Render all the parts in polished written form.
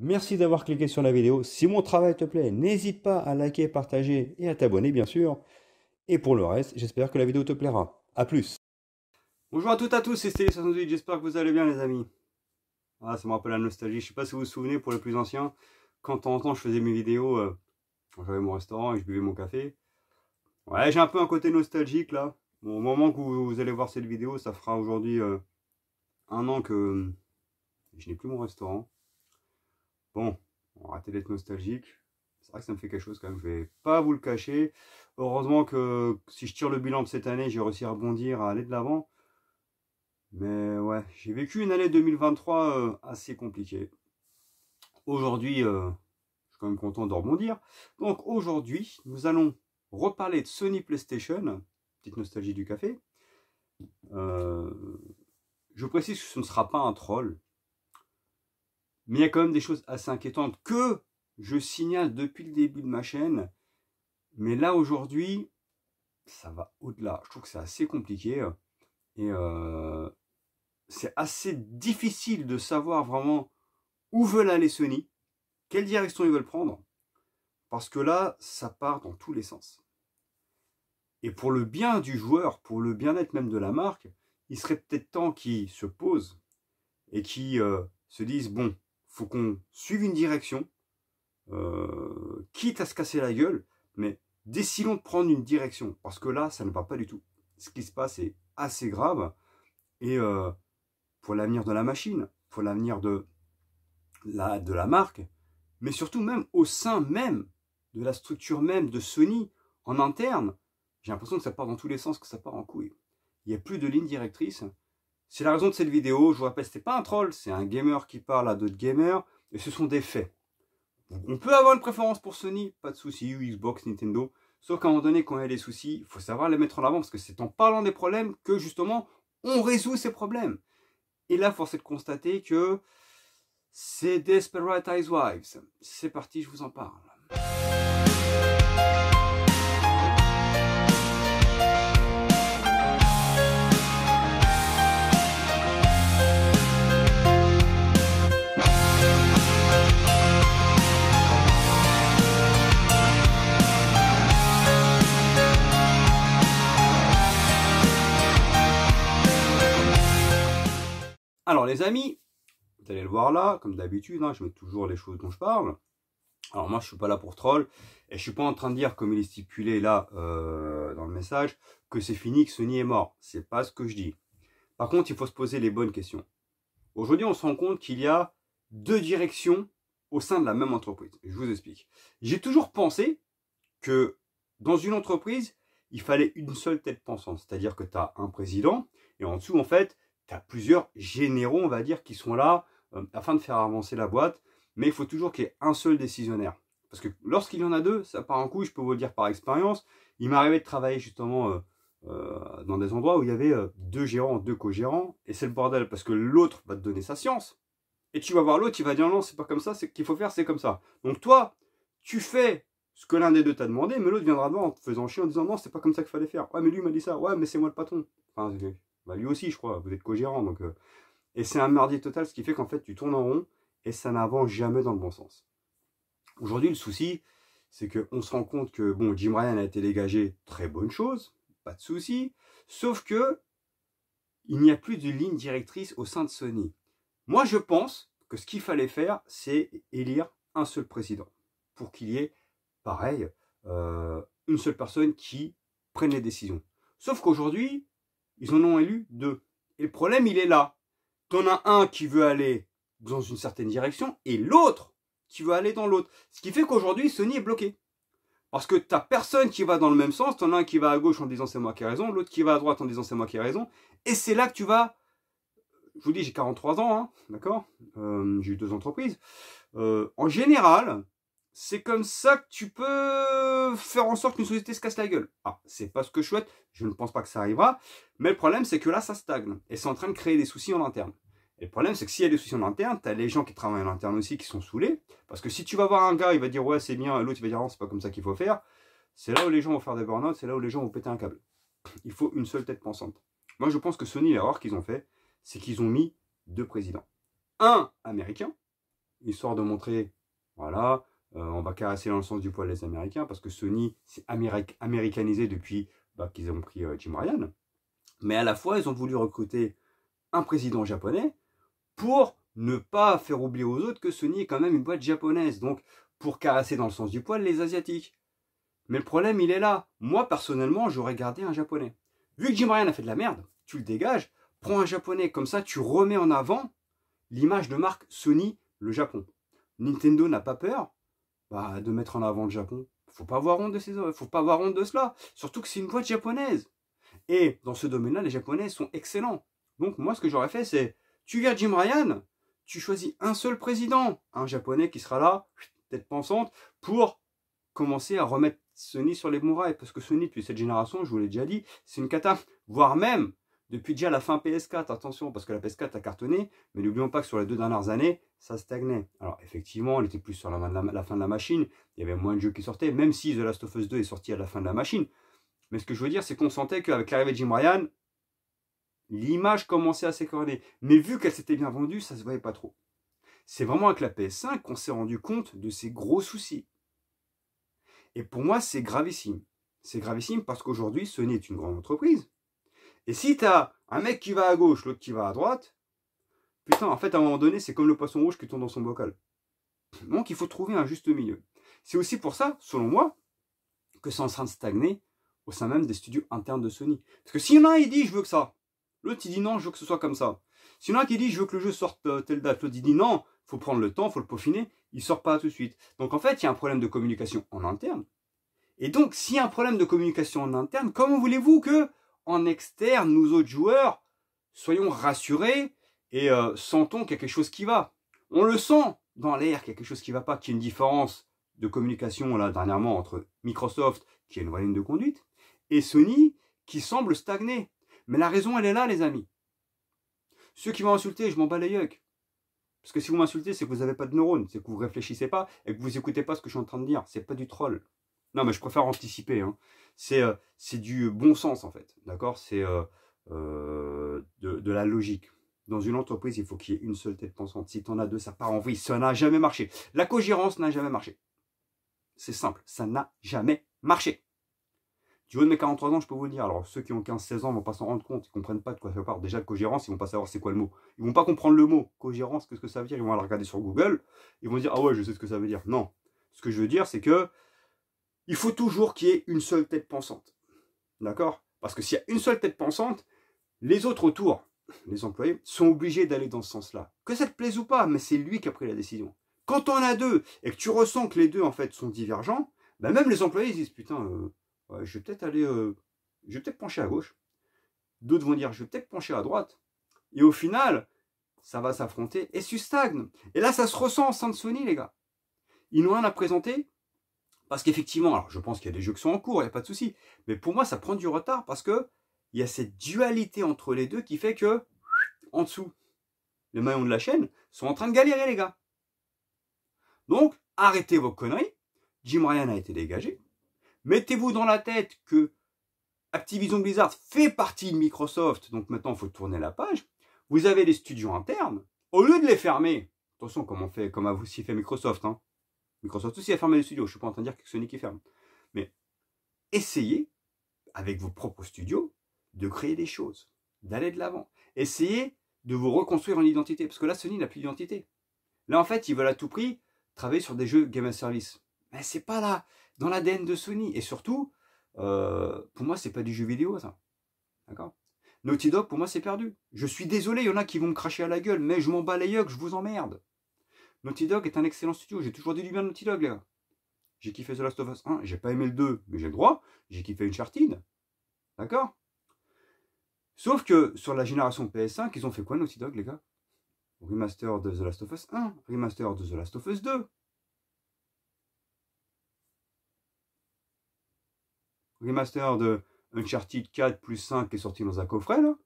Merci d'avoir cliqué sur la vidéo. Si mon travail te plaît, n'hésite pas à liker, partager et à t'abonner, bien sûr. Et pour le reste, j'espère que la vidéo te plaira. A plus. Bonjour à toutes et à tous, c'est Stélé68, j'espère que vous allez bien les amis. Ah, ça me rappelle la nostalgie, je sais pas si vous vous souvenez pour les plus anciens, quand de temps en temps je faisais mes vidéos, quand j'avais mon restaurant et je buvais mon café. Ouais, j'ai un peu un côté nostalgique là. Bon, au moment que vous allez voir cette vidéo, ça fera aujourd'hui 1 an que je n'ai plus mon restaurant. Bon, on va arrêter d'être nostalgique. C'est vrai que ça me fait quelque chose quand même, je vais pas vous le cacher. Heureusement que si je tire le bilan de cette année, j'ai réussi à rebondir, à aller de l'avant. Mais ouais, j'ai vécu une année 2023 assez compliquée. Aujourd'hui, je suis quand même content de rebondir. Donc aujourd'hui, nous allons reparler de Sony PlayStation. Petite nostalgie du café. Je précise que ce ne sera pas un troll. Mais il y a quand même des choses assez inquiétantes que je signale depuis le début de ma chaîne. Mais là aujourd'hui, ça va au-delà. Je trouve que c'est assez compliqué. Et c'est assez difficile de savoir vraiment où veulent aller Sony, quelle direction ils veulent prendre. Parce que là, ça part dans tous les sens. Et pour le bien du joueur, pour le bien-être même de la marque, il serait peut-être temps qu'ils se posent et qu'ils se disent, bon, faut qu'on suive une direction, quitte à se casser la gueule, mais décidons de prendre une direction. Parce que là, ça ne va pas du tout. Ce qui se passe est assez grave. Et pour l'avenir de la machine, pour l'avenir de la marque, mais surtout même au sein même de la structure même de Sony, en interne, j'ai l'impression que ça part dans tous les sens, que ça part en couille. Il n'y a plus de ligne directrice. C'est la raison de cette vidéo. Je vous rappelle, ce n'est pas un troll, c'est un gamer qui parle à d'autres gamers, et ce sont des faits. On peut avoir une préférence pour Sony, pas de souci, ou Xbox, Nintendo, sauf qu'à un moment donné, quand il y a des soucis, il faut savoir les mettre en avant, parce que c'est en parlant des problèmes que justement, on résout ces problèmes. Et là, force est de constater que c'est Desperate Housewives. C'est parti, je vous en parle. Alors les amis, vous allez le voir là, comme d'habitude, hein, je mets toujours les choses dont je parle. Alors moi je suis pas là pour troll, et je suis pas en train de dire, comme il est stipulé là dans le message, que c'est fini, que Sony est mort. C'est pas ce que je dis. Par contre, il faut se poser les bonnes questions. Aujourd'hui, on se rend compte qu'il y a deux directions au sein de la même entreprise. Je vous explique. J'ai toujours pensé que dans une entreprise, il fallait une seule tête pensante. C'est-à-dire que tu as un président, et en dessous, en fait, tu as plusieurs généraux, on va dire, qui sont là afin de faire avancer la boîte. Mais il faut toujours qu'il y ait un seul décisionnaire. Parce que lorsqu'il y en a deux, ça part en couille, je peux vous le dire par expérience. Il m'arrivait de travailler justement dans des endroits où il y avait deux gérants, deux co-gérants, et c'est le bordel, parce que l'autre va te donner sa science, et tu vas voir l'autre, il va dire non, c'est pas comme ça, c'est qu'il faut faire, c'est comme ça. Donc toi, tu fais ce que l'un des deux t'a demandé, mais l'autre viendra devant en te faisant chier en disant non, c'est pas comme ça qu'il fallait faire. Ouais, mais lui m'a dit ça, ouais, mais c'est moi le patron. Enfin, bah, lui aussi, je crois, vous êtes co-gérant, donc... Et c'est un merdier total, ce qui fait qu'en fait, tu tournes en rond, et ça n'avance jamais dans le bon sens. Aujourd'hui, le souci, c'est qu'on se rend compte que, bon, Jim Ryan a été dégagé, très bonne chose, pas de souci, sauf que il n'y a plus de ligne directrice au sein de Sony. Moi, je pense que ce qu'il fallait faire, c'est élire un seul président, pour qu'il y ait, pareil, une seule personne qui prenne les décisions. Sauf qu'aujourd'hui, ils en ont élu deux. Et le problème, il est là. Tu en as un qui veut aller dans une certaine direction, et l'autre qui veut aller dans l'autre. Ce qui fait qu'aujourd'hui, Sony est bloqué. Parce que tu n'as personne qui va dans le même sens, tu en as un qui va à gauche en disant c'est moi qui ai raison, l'autre qui va à droite en disant c'est moi qui ai raison, et c'est là que tu vas, je vous dis j'ai 43 ans, hein, d'accord, j'ai eu 2 entreprises, en général, c'est comme ça que tu peux faire en sorte qu'une société se casse la gueule. Ah, c'est pas ce que je souhaite, je ne pense pas que ça arrivera, mais le problème c'est que là ça stagne, et c'est en train de créer des soucis en interne. Et le problème, c'est que s'il y a des soucis en interne, tu as les gens qui travaillent en interne aussi qui sont saoulés. Parce que si tu vas voir un gars, il va dire ouais, c'est bien, et l'autre, il va dire non, c'est pas comme ça qu'il faut faire. C'est là où les gens vont faire des burn-out, c'est là où les gens vont péter un câble. Il faut une seule tête pensante. Moi, je pense que Sony, l'erreur qu'ils ont fait, c'est qu'ils ont mis 2 présidents. Un américain, histoire de montrer, voilà, on va caresser dans le sens du poil les Américains, parce que Sony s'est américanisé depuis qu'ils ont pris Jim Ryan. Mais à la fois, ils ont voulu recruter un président japonais pour ne pas faire oublier aux autres que Sony est quand même une boîte japonaise. Donc, pour caresser dans le sens du poil les Asiatiques. Mais le problème, il est là. Moi, personnellement, j'aurais gardé un japonais. Vu que Jim Ryan a fait de la merde, tu le dégages, prends un japonais. Comme ça, tu remets en avant l'image de marque Sony, le Japon. Nintendo n'a pas peur de mettre en avant le Japon. Faut pas avoir honte faut pas avoir honte de cela. Surtout que c'est une boîte japonaise. Et dans ce domaine-là, les Japonais sont excellents. Donc moi, ce que j'aurais fait, c'est, tu viens Jim Ryan, tu choisis un seul président, un Japonais qui sera là, tête pensante, pour commencer à remettre Sony sur les bons rails. Parce que Sony, depuis cette génération, je vous l'ai déjà dit, c'est une cata. Voire même, depuis déjà la fin PS4, attention, parce que la PS4 a cartonné, mais n'oublions pas que sur les 2 dernières années, ça stagnait. Alors effectivement, elle était plus sur la fin de la machine, il y avait moins de jeux qui sortaient, même si The Last of Us 2 est sorti à la fin de la machine. Mais ce que je veux dire, c'est qu'on sentait qu'avec l'arrivée de Jim Ryan, l'image commençait à s'écorner. Mais vu qu'elle s'était bien vendue, ça ne se voyait pas trop. C'est vraiment avec la PS5 qu'on s'est rendu compte de ces gros soucis. Et pour moi, c'est gravissime. C'est gravissime parce qu'aujourd'hui, Sony est une grande entreprise. Et si tu as un mec qui va à gauche, l'autre qui va à droite, putain, en fait, à un moment donné, c'est comme le poisson rouge qui tombe dans son bocal. Donc, il faut trouver un juste milieu. C'est aussi pour ça, selon moi, que c'est en train de stagner au sein même des studios internes de Sony. Parce que s'il y en a un, il dit, je veux que ça. L'autre, il dit, non, je veux que ce soit comme ça. S'il y en a un qui dit, je veux que le jeu sorte telle date. L'autre, il dit, non, il faut prendre le temps, il faut le peaufiner. Il ne sort pas tout de suite. Donc, en fait, il y a un problème de communication en interne. Et donc, s'il y a un problème de communication en interne, comment voulez-vous que, en externe, nous autres joueurs, soyons rassurés et sentons qu'il y a quelque chose qui va? On le sent dans l'air qu'il y a quelque chose qui ne va pas, qu'il y a une différence de communication, là, dernièrement, entre Microsoft, qui a une vraie ligne de conduite, et Sony, qui semble stagner. Mais la raison, elle est là, les amis. Ceux qui vont insulter, je m'en bats les yeux. Parce que si vous m'insultez, c'est que vous n'avez pas de neurones, c'est que vous ne réfléchissez pas et que vous n'écoutez pas ce que je suis en train de dire. C'est pas du troll. Non, mais je préfère anticiper. Hein. C'est du bon sens, en fait. D'accord? C'est de la logique. Dans une entreprise, il faut qu'il y ait une seule tête pensante. Si tu en as deux, ça part en vrille. Ça n'a jamais marché. La cogérance n'a jamais marché. C'est simple. Ça n'a jamais marché. Du haut de mes 43 ans, je peux vous le dire. Alors, ceux qui ont 15-16 ans ne vont pas s'en rendre compte. Ils ne comprennent pas de quoi ça parle. Déjà, cogérance, ils ne vont pas savoir c'est quoi le mot. Ils ne vont pas comprendre le mot. Cogérance, qu'est-ce que ça veut dire? Ils vont aller regarder sur Google. Ils vont dire, ah ouais, je sais ce que ça veut dire. Non. Ce que je veux dire, c'est que il faut toujours qu'il y ait une seule tête pensante. D'accord? Parce que s'il y a une seule tête pensante, les autres autour, les employés, sont obligés d'aller dans ce sens-là. Que ça te plaise ou pas, mais c'est lui qui a pris la décision. Quand on a deux, et que tu ressens que les deux, en fait, sont divergents, ben même les employés, ils disent, putain, ouais, je vais peut-être aller, je vais peut-être pencher à gauche. D'autres vont dire, je vais peut-être pencher à droite. Et au final, ça va s'affronter et tu stagnes. Et là, ça se ressent en sein de Sony, les gars. Ils n'ont rien à présenter. Parce qu'effectivement, alors je pense qu'il y a des jeux qui sont en cours, il n'y a pas de souci. Mais pour moi, ça prend du retard parce que il y a cette dualité entre les deux qui fait que, en dessous, les maillons de la chaîne sont en train de galérer, les gars. Donc, arrêtez vos conneries. Jim Ryan a été dégagé. Mettez-vous dans la tête que Activision Blizzard fait partie de Microsoft. Donc maintenant, il faut tourner la page. Vous avez des studios internes. Au lieu de les fermer, attention, comme a aussi fait Microsoft, hein. Microsoft aussi a fermé les studios. Je ne suis pas en train de dire que Sony qui ferme. Mais essayez, avec vos propres studios, de créer des choses, d'aller de l'avant. Essayez de vous reconstruire une identité. Parce que là, Sony n'a plus d'identité. Là, en fait, ils veulent à tout prix travailler sur des jeux Game as Service. Mais c'est pas là, dans l'ADN de Sony. Et surtout, pour moi, c'est pas du jeu vidéo, ça. D'accord? Naughty Dog, pour moi, c'est perdu. Je suis désolé, il y en a qui vont me cracher à la gueule, mais je m'en bats les yeux, je vous emmerde. Naughty Dog est un excellent studio. J'ai toujours dit du bien de Naughty Dog, les gars. J'ai kiffé The Last of Us 1. J'ai pas aimé le 2, mais j'ai le droit. J'ai kiffé Uncharted. D'accord? Sauf que sur la génération PS5, ils ont fait quoi, Naughty Dog, les gars? Remaster de The Last of Us 1. Remaster de The Last of Us 2. Remaster de Uncharted 4 plus 5 qui est sorti dans un coffret, là.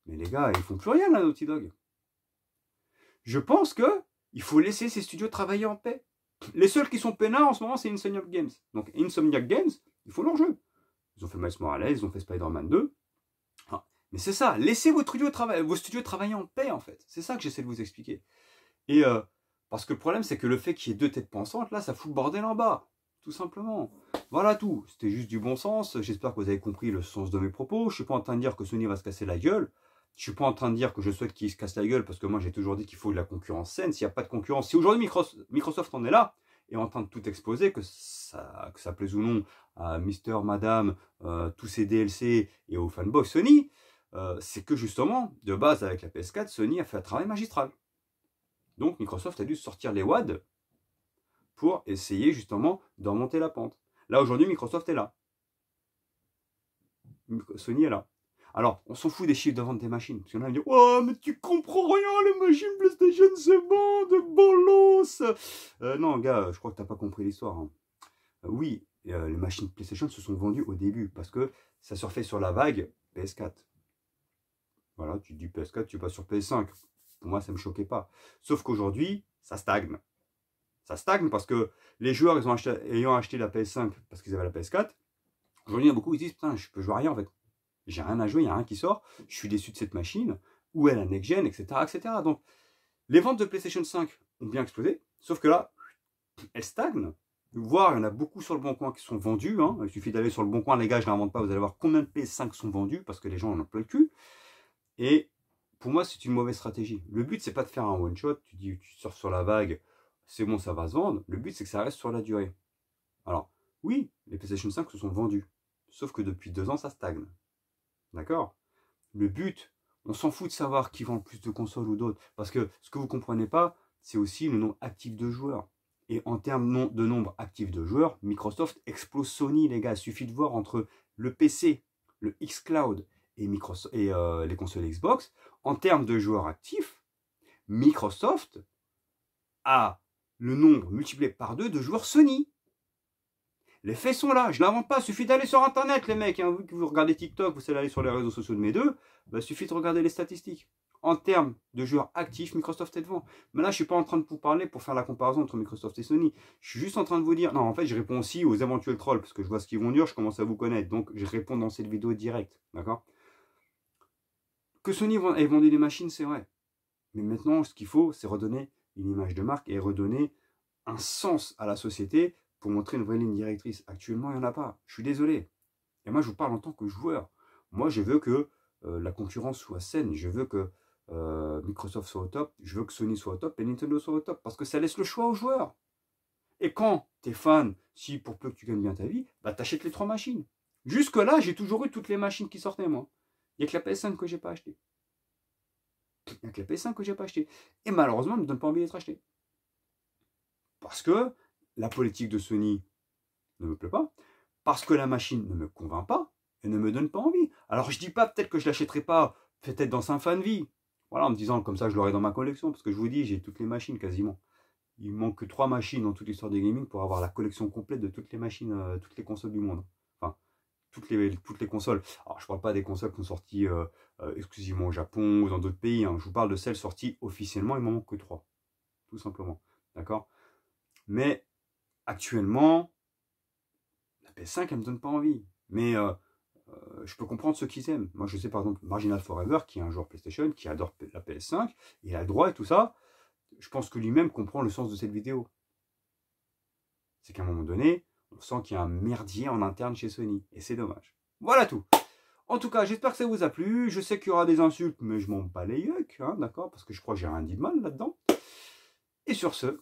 Mais les gars, ils font plus rien, là, Naughty Dog. Je pense que il faut laisser ces studios travailler en paix. Les seuls qui sont peinards en ce moment, c'est Insomniac Games. Donc Insomniac Games, ils font leur jeu. Ils ont fait Miles Morales, ils ont fait Spider-Man 2. Ah, mais c'est ça, laissez vos studios travailler en paix, en fait. C'est ça que j'essaie de vous expliquer. Et Parce que le problème, c'est que le fait qu'il y ait deux têtes pensantes, là, ça fout le bordel en bas. Tout simplement. Voilà tout. C'était juste du bon sens. J'espère que vous avez compris le sens de mes propos. Je ne suis pas en train de dire que Sony va se casser la gueule. Je ne suis pas en train de dire que je souhaite qu'il se casse la gueule, parce que moi, j'ai toujours dit qu'il faut de la concurrence saine. S'il n'y a pas de concurrence, si aujourd'hui Microsoft en est là, et en train de tout exploser, que ça plaise ou non à Mister, Madame, tous ces DLC et aux fanboys Sony, c'est que justement, de base, avec la PS4, Sony a fait un travail magistral. Donc Microsoft a dû sortir les WAD pour essayer justement de remonter la pente. Là aujourd'hui Microsoft est là. Sony est là. Alors on s'en fout des chiffres de vente des machines. Parce qu'il y en a qui disent « Oh mais tu comprends rien, les machines PlayStation c'est bon, de bolos !» Non gars, je crois que tu n'as pas compris l'histoire. Hein. Oui, les machines PlayStation se sont vendues au début parce que ça surfait sur la vague PS4. Voilà, tu te dis PS4, tu passes sur PS5. Pour moi ça ne me choquait pas. Sauf qu'aujourd'hui, ça stagne. Ça stagne parce que les joueurs ayant acheté la PS5 parce qu'ils avaient la PS4, aujourd'hui il y a beaucoup qui disent putain, je peux jouer à rien en fait. J'ai rien à jouer, il n'y a rien qui sort, je suis déçu de cette machine, où est la next-gen, etc., etc. Donc les ventes de PlayStation 5 ont bien explosé, sauf que là, elles stagnent. Voire il y en a beaucoup sur le Bon Coin qui sont vendus. Hein. Il suffit d'aller sur le Bon Coin, les gars, je n'invente pas, vous allez voir combien de PS5 sont vendus parce que les gens en ont plein le cul. Et pour moi, c'est une mauvaise stratégie. Le but, c'est pas de faire un one-shot, tu surfes sur la vague, c'est bon, ça va se vendre. Le but, c'est que ça reste sur la durée. Alors, oui, les PlayStation 5 se sont vendus. Sauf que depuis 2 ans, ça stagne. D'accord? Le but, on s'en fout de savoir qui vend le plus de consoles ou d'autres. Parce que ce que vous ne comprenez pas, c'est aussi le nombre actif de joueurs. Et en termes de nombre actif de joueurs, Microsoft explose Sony, les gars. Il suffit de voir entre le PC, le xCloud et les consoles Xbox. En termes de joueurs actifs, Microsoft a le nombre multiplié par 2 de joueurs Sony. Les faits sont là, je ne l'invente pas, il suffit d'aller sur internet les mecs, hein. Vu que vous regardez TikTok, vous allez aller sur les réseaux sociaux de mes deux, il suffit de regarder les statistiques. En termes de joueurs actifs, Microsoft est devant. Mais là, je ne suis pas en train de vous parler pour faire la comparaison entre Microsoft et Sony. Je suis juste en train de vous dire, non, en fait, je réponds aussi aux éventuels trolls, parce que je vois ce qu'ils vont dire, je commence à vous connaître, donc je réponds dans cette vidéo directe, d'accord? Que Sony ait vendu des machines, c'est vrai. Mais maintenant, ce qu'il faut, c'est redonner une image de marque et redonner un sens à la société pour montrer une vraie ligne directrice. Actuellement, il n'y en a pas. Je suis désolé. Et moi, je vous parle en tant que joueur. Moi, je veux que la concurrence soit saine. Je veux que Microsoft soit au top. Je veux que Sony soit au top et Nintendo soit au top. Parce que ça laisse le choix aux joueurs. Et quand tu es fan, si pour peu que tu gagnes bien ta vie, bah, tu achètes les 3 machines. Jusque-là, j'ai toujours eu toutes les machines qui sortaient, moi. Il n'y a que la PS5 que je n'ai pas acheté. Il n'y a que la PS5 que je n'ai pas acheté. Et malheureusement, elle ne me donne pas envie d'être acheté. Parce que la politique de Sony ne me plaît pas. Parce que la machine ne me convainc pas et ne me donne pas envie. Alors je dis pas peut-être que je l'achèterai pas, peut-être dans 5 fins de vie. Voilà, en me disant comme ça je l'aurai dans ma collection. Parce que je vous dis, j'ai toutes les machines quasiment. Il me manque que 3 machines dans toute l'histoire des gaming pour avoir la collection complète de toutes les machines, toutes les consoles du monde. Enfin, toutes les consoles. Alors je ne parle pas des consoles qui sont sorties exclusivement au Japon ou dans d'autres pays. Hein. Je vous parle de celles sorties officiellement, il m'en manque que 3. Tout simplement. D'accord? Mais actuellement, la PS5, elle me donne pas envie. Mais je peux comprendre ceux qui aiment. Moi, je sais par exemple Marginal Forever, qui est un joueur PlayStation, qui adore la PS5, il a le droit et tout ça. Je pense que lui-même comprend le sens de cette vidéo. C'est qu'à un moment donné, on sent qu'il y a un merdier en interne chez Sony. Et c'est dommage. Voilà tout. En tout cas, j'espère que ça vous a plu. Je sais qu'il y aura des insultes, mais je m'en bats les yeux, hein, d'accord? Parce que je crois que j'ai rien dit de mal là-dedans. Et sur ce,